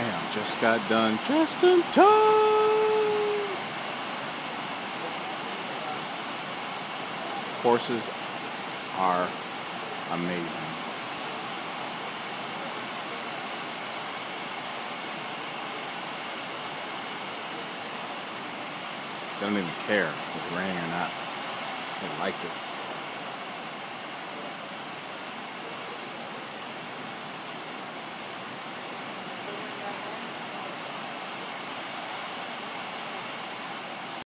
Bam, just got done just in time. Horses are amazing. They don't even care if it's raining or not. They like it.